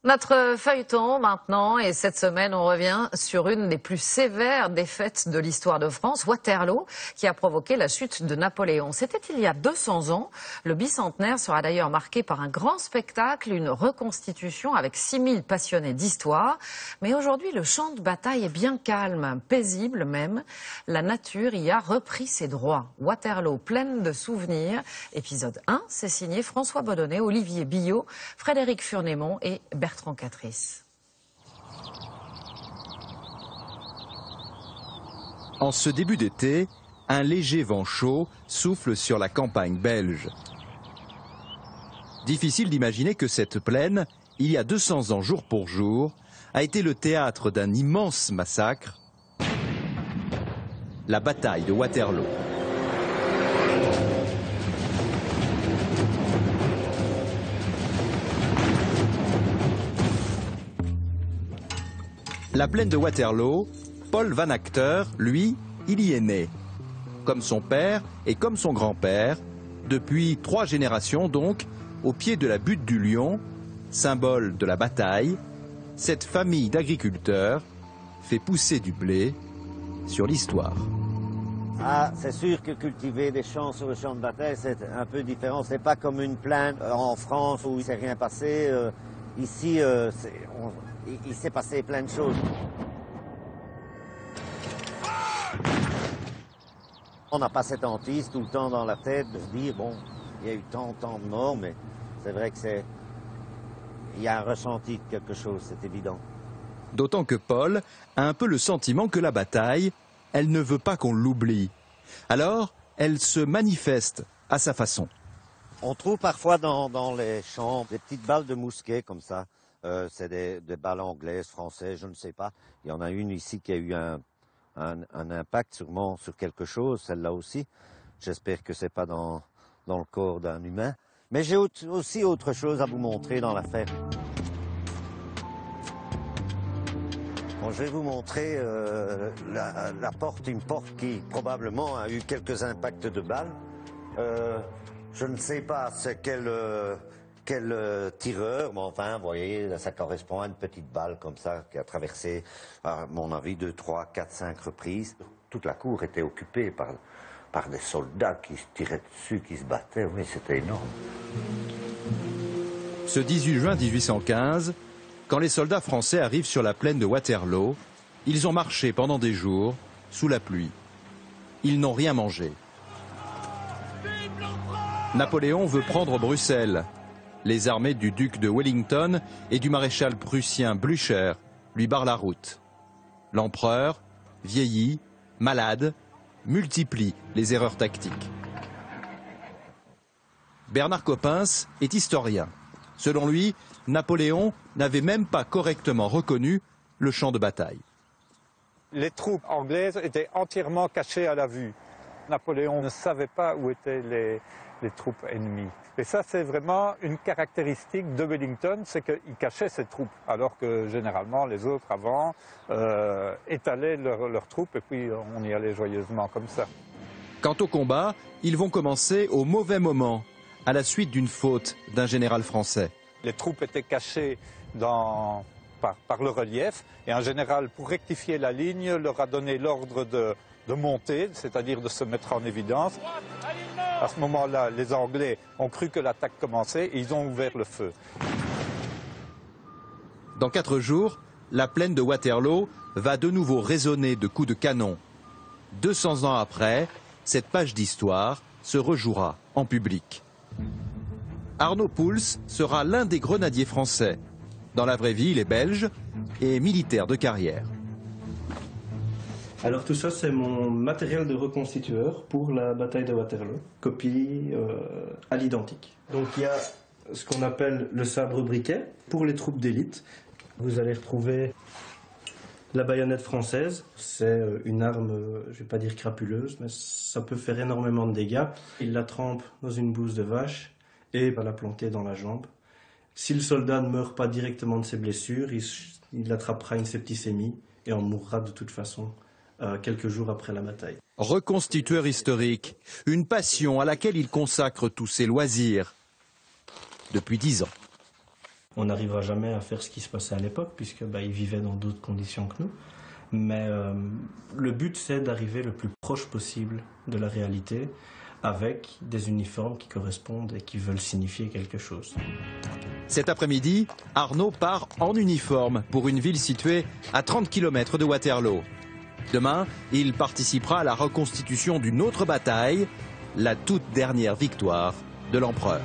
Notre feuilleton maintenant, et cette semaine on revient sur une des plus sévères défaites de l'histoire de France, Waterloo, qui a provoqué la chute de Napoléon. C'était il y a 200 ans. Le bicentenaire sera d'ailleurs marqué par un grand spectacle, une reconstitution avec 6000 passionnés d'histoire. Mais aujourd'hui, le champ de bataille est bien calme, paisible même. La nature y a repris ses droits. Waterloo, pleine de souvenirs. Épisode 1, c'est signé François Bodonnet, Olivier Billot, Frédéric Furnémont et Bertrand Catrice. En ce début d'été, un léger vent chaud souffle sur la campagne belge. Difficile d'imaginer que cette plaine, il y a 200 ans jour pour jour, a été le théâtre d'un immense massacre, la bataille de Waterloo. La plaine de Waterloo, Paul Van Acter, lui, il y est né. Comme son père et comme son grand-père, depuis 3 générations donc, au pied de la butte du Lion, symbole de la bataille, cette famille d'agriculteurs fait pousser du blé sur l'histoire. Ah, c'est sûr que cultiver des champs sur le champ de bataille, c'est un peu différent. C'est pas comme une plaine en France où il s'est rien passé. Ici, il s'est passé plein de choses. On n'a pas cette hantise tout le temps dans la tête de se dire, bon, il y a eu tant de morts, mais c'est vrai que il y a un ressenti de quelque chose, c'est évident. D'autant que Paul a un peu le sentiment que la bataille, elle ne veut pas qu'on l'oublie. Alors, elle se manifeste à sa façon. On trouve parfois dans les champs des petites balles de mousquet comme ça. C'est des balles anglaises, françaises, je ne sais pas. Il y en a une ici qui a eu un impact sûrement sur quelque chose, celle-là aussi. J'espère que c'est pas dans le corps d'un humain. Mais j'ai aussi autre chose à vous montrer dans l'affaire. Bon, je vais vous montrer la porte, une porte qui probablement a eu quelques impacts de balles. Je ne sais pas c'est quel tireur, mais enfin, vous voyez, ça correspond à une petite balle comme ça qui a traversé, à mon avis, 2, 3, 4, 5 reprises. Toute la cour était occupée par des soldats qui se tiraient dessus, qui se battaient. Oui, c'était énorme. Ce 18 juin 1815, quand les soldats français arrivent sur la plaine de Waterloo, ils ont marché pendant des jours, sous la pluie. Ils n'ont rien mangé. Napoléon veut prendre Bruxelles. Les armées du duc de Wellington et du maréchal prussien Blücher lui barrent la route. L'empereur, vieilli, malade, multiplie les erreurs tactiques. Bernard Coppens est historien. Selon lui, Napoléon n'avait même pas correctement reconnu le champ de bataille. Les troupes anglaises étaient entièrement cachées à la vue. Napoléon ne savait pas où étaient les troupes ennemies. Et ça, c'est vraiment une caractéristique de Wellington, c'est qu'il cachait ses troupes, alors que généralement les autres avant étalaient leurs troupes et puis on y allait joyeusement comme ça. Quant au combat, ils vont commencer au mauvais moment, à la suite d'une faute d'un général français. Les troupes étaient cachées par le relief et un général, pour rectifier la ligne, leur a donné l'ordre de monter, c'est-à-dire de se mettre en évidence. À ce moment-là, les Anglais ont cru que l'attaque commençait et ils ont ouvert le feu. Dans 4 jours, la plaine de Waterloo va de nouveau résonner de coups de canon. 200 ans après, cette page d'histoire se rejouera en public. Arnaud Pouls sera l'un des grenadiers français. Dans la vraie vie, il est belge et militaire de carrière. Alors tout ça, c'est mon matériel de reconstitueur pour la bataille de Waterloo, copie à l'identique. Donc il y a ce qu'on appelle le sabre-briquet pour les troupes d'élite. Vous allez retrouver la baïonnette française. C'est une arme, je ne vais pas dire crapuleuse, mais ça peut faire énormément de dégâts. Il la trempe dans une bouse de vache et va la planter dans la jambe. Si le soldat ne meurt pas directement de ses blessures, il attrapera une septicémie et en mourra de toute façon quelques jours après la bataille. Reconstitueur historique, une passion à laquelle il consacre tous ses loisirs depuis 10 ans. On n'arrivera jamais à faire ce qui se passait à l'époque, puisque ils vivaient dans d'autres conditions que nous. Mais le but, c'est d'arriver le plus proche possible de la réalité, avec des uniformes qui correspondent et qui veulent signifier quelque chose. Cet après-midi, Arnaud part en uniforme pour une ville située à 30 km de Waterloo. Demain, il participera à la reconstitution d'une autre bataille, la toute dernière victoire de l'empereur.